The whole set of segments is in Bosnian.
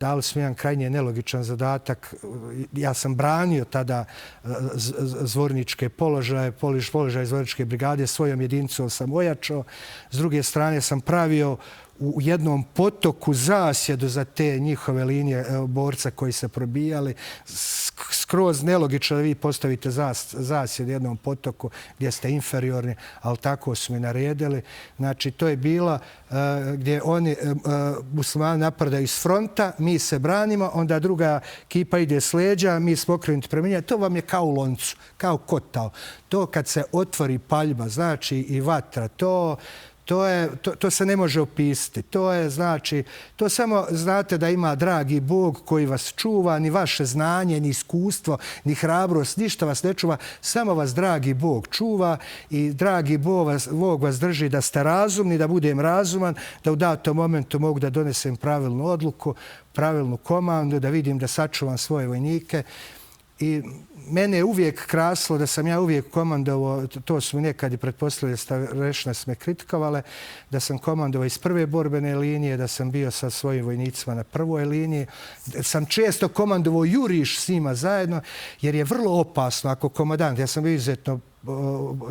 Dali smo jedan krajnje nelogičan zadatak. Ja sam branio tada zvorničke položaje, položaje zvorničke brigade, svojom jedinicom sam ojačao. S druge strane sam pravio u jednom potoku zasjedu za te njihove linije borca koji se probijali. Skroz nelogično da vi postavite zasjed u jednom potoku gdje ste inferiorni, ali tako su mi naredili. Znači, to je bila gdje oni muslimani napadaju iz fronta, mi se branimo, onda druga ekipa ide s leđa, mi smo okrenuti prema njima. To vam je kao u loncu, kao kotao. To kad se otvori paljba, znači i vatra, to se ne može opisati. To samo znate da ima dragi Bog koji vas čuva, ni vaše znanje, ni iskustvo, ni hrabrost, ništa vas ne čuva, samo vas dragi Bog čuva i dragi Bog vas drži da ste razumni, da budem razuman, da u datom momentu mogu da donesem pravilnu odluku, pravilnu komandu, da vidim da sačuvam svoje vojnike. I mene je uvijek krasilo da sam ja uvijek komandovao, to su mi nekad i pretpostavili, starešine su me kritikovale, da sam komandovao iz prve borbene linije, da sam bio sa svojim vojnicima na prvoj liniji. Sam često komandovao juriš s njima zajedno, jer je vrlo opasno ako komandant, ja sam bio izuzetno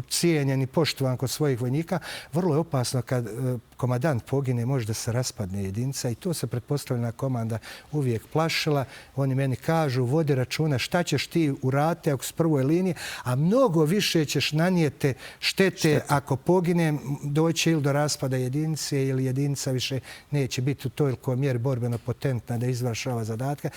cijenjen i poštovan kod svojih vojnika, vrlo je opasno kad komandant pogine, može da se raspadne jedinica i to se pretpostavljena komanda uvijek plašila. Oni meni kažu, vodi računa šta ćeš ti uraditi ako s prvoj liniji, a mnogo više ćeš nanijeti štete ako poginem, doći ili do raspada jedinice ili jedinica više neće biti u toliko mjeri borbeno potentna da izvršava zadatke.